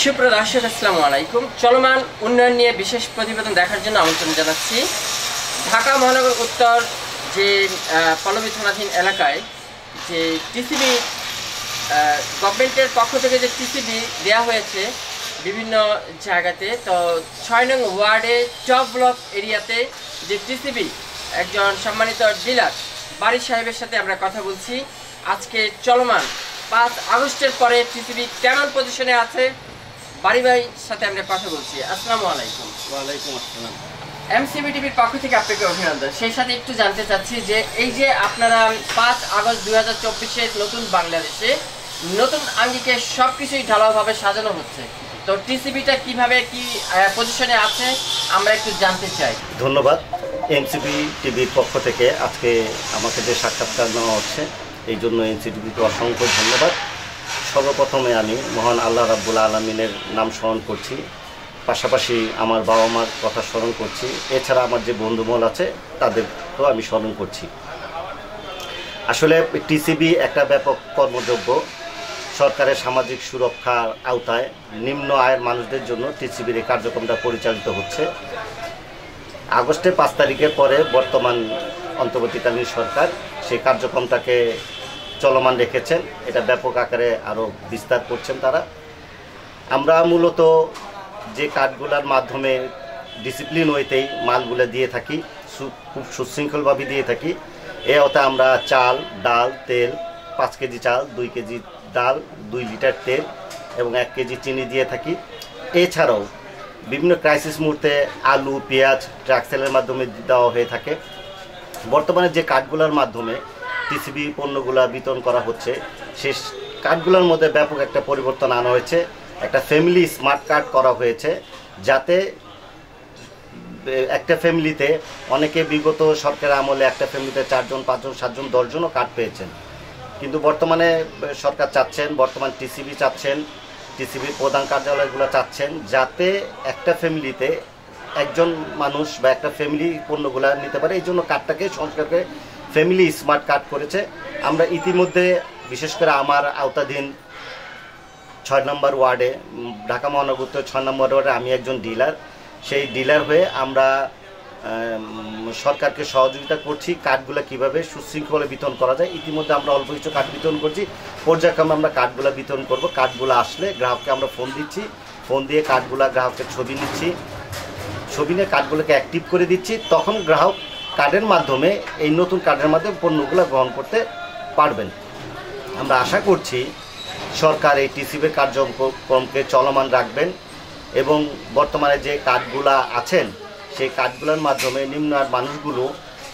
সুপ্রিয় দর্শক, আসসালামু আলাইকুম। চলমান উন্নয়ন নিয়ে বিশেষ প্রতিবেদন দেখার জন্য আমন্ত্রণ জানাচ্ছি। ঢাকা মহানগর উত্তর যে পল্লবী থানাধীন এলাকায় যে টিসিবি গভর্নমেন্টের পক্ষ থেকে যে টিসিবি দেওয়া হয়েছে বিভিন্ন জায়গাতে, তো ৬ নং ওয়ার্ডে টপ ব্লক এরিয়াতে যে টিসিবি একজন সম্মানিত ডিলার বাড়ি সাহেবের সাথে আমরা কথা বলছি। আজকে চলমান ৫ আগস্টের পরে টিসিবি কেমন পজিশনে আছে বাড়ি ভাইয়ের সাথে আমরা কথা বলছি। আসসালামু আলাইকুম। ওয়ালাইকুম আসসালাম। এমসিবি টিভির পক্ষ থেকে আপনাকে অভিনন্দন। সেই সাথে একটু জানতে চাচ্ছি যে এই যে আপনারা ৫ আগস্ট ২০২৪-এর নতুন বাংলাদেশে নতুন আঙ্গিকে সব কিছুই ঢালাওভাবে সাজানো হচ্ছে, তো টিসিবিটা কিভাবে কি পজিশনে আছে আমরা একটু জানতে চাই। ধন্যবাদ। এমসিবি টিভির পক্ষ থেকে আজকে আমাকে যে সাক্ষাৎকার নেওয়া হচ্ছে এই জন্য এমসিটিভিকে অসংখ্য ধন্যবাদ। সর্বপ্রথমে আমি মহান আল্লাহ রাব্বুল আলামিনের নাম স্মরণ করছি, পাশাপাশি আমার বাবা মার কথা স্মরণ করছি, এছাড়া আমার যে বন্ধুমহল আছে তাদেরকেও আমি স্মরণ করছি। আসলে টিসিবি একটা ব্যাপক কর্মযোগ্য সরকারের সামাজিক সুরক্ষার আওতায় নিম্ন আয়ের মানুষদের জন্য টিসিবির এই কার্যক্রমটা পরিচালিত হচ্ছে। আগস্টের ৫ তারিখের পরে বর্তমান অন্তর্বর্তীকালীন সরকার সেই কার্যক্রমটাকে চলমান রেখেছেন, এটা ব্যাপক আকারে আরও বিস্তার করছেন তারা। আমরা মূলত যে কার্ডগুলোর মাধ্যমে ডিসিপ্লিন ওয়েতেই মালগুলো দিয়ে থাকি, খুব সুশৃঙ্খলভাবে দিয়ে থাকি। এ অর্থে আমরা চাল, ডাল, তেল ৫ কেজি চাল, ২ কেজি ডাল, ২ লিটার তেল এবং ১ কেজি চিনি দিয়ে থাকি। এছাড়াও বিভিন্ন ক্রাইসিস মুহূর্তে আলু, পেঁয়াজ ট্রাক্সেলের মাধ্যমে দেওয়া হয়ে থাকে। বর্তমানে যে কার্ডগুলোর মাধ্যমে টিসিবি পণ্যগুলো বিতরণ করা হচ্ছে সেই কার্ডগুলোর মধ্যে ব্যাপক একটা পরিবর্তন আনা হয়েছে। একটা ফ্যামিলি স্মার্ট কার্ড করা হয়েছে, যাতে একটা ফ্যামিলিতে অনেকে বিগত সরকারের আমলে একটা ফ্যামিলিতে ৪ জন, ৫ জন, ৭ জন, ১০ জনও কার্ড পেয়েছেন। কিন্তু বর্তমানে সরকার চাচ্ছেন, বর্তমান টিসিবি চাচ্ছেন, টিসিবির প্রধান কার্যালয়গুলো চাচ্ছেন যাতে একটা ফ্যামিলিতে একজন মানুষ বা একটা ফ্যামিলি পণ্যগুলো নিতে পারে। এই জন্য কার্ডটাকে সংস্কার করে ফ্যামিলি স্মার্ট কার্ড করেছে। আমরা ইতিমধ্যে বিশেষ করে আমার আওতাধীন ৬ নম্বর ওয়ার্ডে, ঢাকা মহানগর উত্তর ৬ নম্বর ওয়ার্ডে আমি একজন ডিলার। সেই ডিলার হয়ে আমরা সরকারকে সহযোগিতা করছি কার্ডগুলো কীভাবে সুশৃঙ্খলে বিতরণ করা যায়। ইতিমধ্যে আমরা অল্প কিছু কার্ড বিতরণ করছি, পর্যায়ক্রমে আমরা কার্ডগুলো বিতরণ করব। কার্ডগুলো আসলে গ্রাহককে আমরা ফোন দিচ্ছি, ফোন দিয়ে কার্ডগুলো গ্রাহকের ছবি নিচ্ছি, ছবি নিয়ে কার্ডগুলোকে অ্যাক্টিভ করে দিচ্ছি। তখন গ্রাহক কার্ডের মাধ্যমে, এই নতুন কার্ডের মাধ্যমে পণ্যগুলো গ্রহণ করতে পারবেন। আমরা আশা করছি সরকার এই টিসিবির কার্যক্রমকে চলমান রাখবেন এবং বর্তমানে যে কার্ডগুলো আছেন সেই কার্ডগুলোর মাধ্যমে নিম্ন আয়ের মানুষগুলো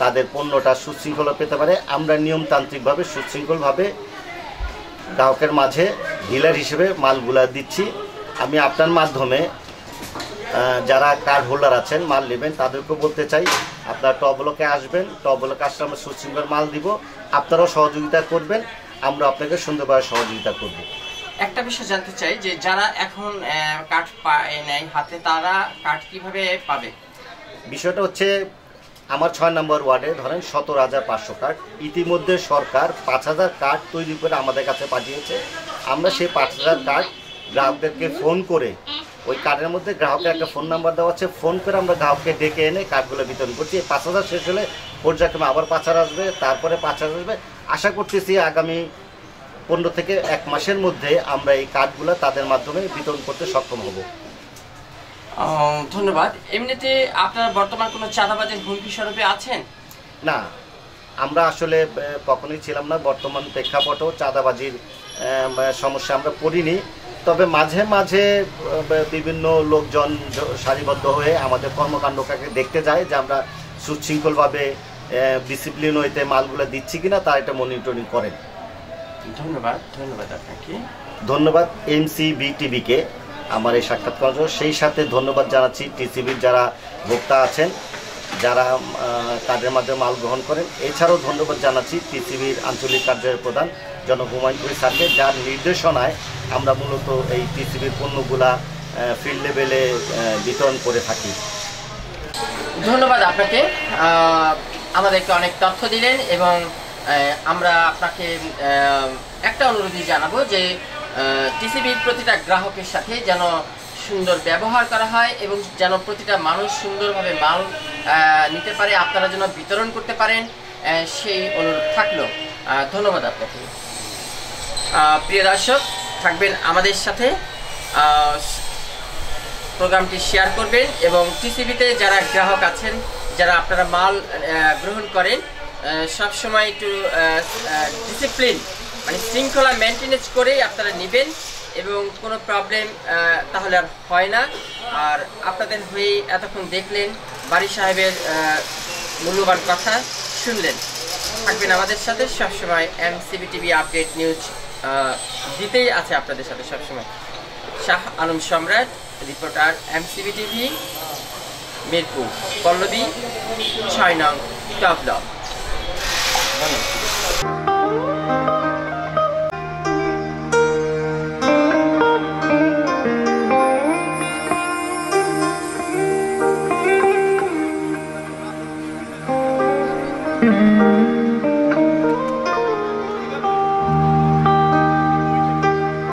তাদের পণ্যটা সুশৃঙ্খলা পেতে পারে। আমরা নিয়মতান্ত্রিকভাবে সুশৃঙ্খলভাবে গ্রাহকের মাঝে ডিলার হিসেবে মালগুলা দিচ্ছি। আমি আপনার মাধ্যমে যারা কার্ড হোল্ডার আছেন, মাল নেবেন, তাদেরকেও বলতে চাই আপনারা টপ ব্লকে আসবেন। টপ ব্লকে আসলে আমরা সুশৃঙ্খল মাল দিব, আপনারাও সহযোগিতা করবেন, আমরা আপনাকে সুন্দরভাবে সহযোগিতা করব। একটা বিষয় জানতে চাই যে যারা এখন কার্ড পায় নেয় হাতে, তারা কার্ড কিভাবে পাবে? বিষয়টা হচ্ছে আমার ৬ নম্বর ওয়ার্ডে ধরেন ১৭,৫০০ কার্ড। ইতিমধ্যে সরকার ৫,০০০ কার্ড তৈরি করে আমাদের কাছে পাঠিয়েছে। আমরা সেই ৫,০০০ কার্ড গ্রাহকদেরকে ফোন করে, ওই কার্ডের মধ্যে গ্রাহকের একটা ফোন নাম্বার দেওয়া আছে, ফোন করে আমরা গ্রাহককে ডেকে এনে কার্ডগুলো বিতরণ করছি। এই ৫,০০০ শেষ হলে পর্যায়ক্রমে আবার ৫,০০০ আসবে, তারপরে ৫,০০০ আসবে। আশা করতেছি আগামী ১৫ থেকে ১ মাসের মধ্যে আমরা এই কার্ডগুলো তাদের মাধ্যমে বিতরণ করতে সক্ষম হব। ধন্যবাদ। এমনিতে আপনারা বর্তমান কোনো চাঁদাবাজের হুমকি স্বরূপে আছেন? না, আমরা আসলে কখনোই ছিলাম না। বর্তমান প্রেক্ষাপটেও চাঁদাবাজির সমস্যা আমরা পড়িনি। তবে মাঝে মাঝে বিভিন্ন লোকজন সারিবদ্ধ হয়ে আমাদের কর্মকাণ্ডকে দেখতে যায় যে আমরা সুশৃঙ্খলভাবে ডিসিপ্লিন হইতে মালগুলো দিচ্ছি কিনা, তা এটা মনিটরিং করেন। ধন্যবাদ। ধন্যবাদ আপনাকে। ধন্যবাদ এমসিবি টিভিকে আমার এই সাক্ষাৎকার। সেই সাথে ধন্যবাদ জানাচ্ছি টিসিবির যারা ভোক্তা আছেন, যারা কার্ডের মাধ্যমে মাল গ্রহণ করেন। এছাড়াও ধন্যবাদ জানাচ্ছি টিসিবির আঞ্চলিক কার্যালয়ের প্রধান জনাব হুমায়ুন কবির স্যারকে, যার নির্দেশনায় আমরা মূলত এই টিসিবির পণ্যগুলা ফিল্ড লেভেলে বিতরণ করে থাকি। ধন্যবাদ আপনাকে, আমাদেরকে অনেক তথ্য দিলেন এবং আমরা আপনাকে একটা অনুরোধই জানাবো যে টিসিবির প্রতিটা গ্রাহকের সাথে যেন সুন্দর ব্যবহার করা হয় এবং যেন প্রতিটা মানুষ সুন্দরভাবে মাল নিতে পারে, আপনারা যেন বিতরণ করতে পারেন, সেই অনুরোধ থাকলো। ধন্যবাদ আপনাকে। প্রিয় দর্শক, থাকবেন আমাদের সাথে, প্রোগ্রামটি শেয়ার করবেন এবং টিসিবিতে যারা গ্রাহক আছেন, যারা আপনারা মাল গ্রহণ করেন, সব সময় একটু ডিসিপ্লিন মানে শৃঙ্খলা মেনটেনেন্স করেই আপনারা নেবেন এবং কোনো প্রবলেম তাহলে আর হয় না। আর আপনাদের হয়ে এতক্ষণ দেখলেন, বাড়ি সাহেবের মূল্যবান কথা শুনলেন। থাকবেন আমাদের সাথে সবসময়, এমসিবি টিভি আপডেট নিউজ দিতেই আছে আপনাদের সাথে সবসময়। Shah Alam Samrat, reporter, MCB TV, Mirpur, Pallabi 6 নং টপ ব্লক। ধন্যবাদ।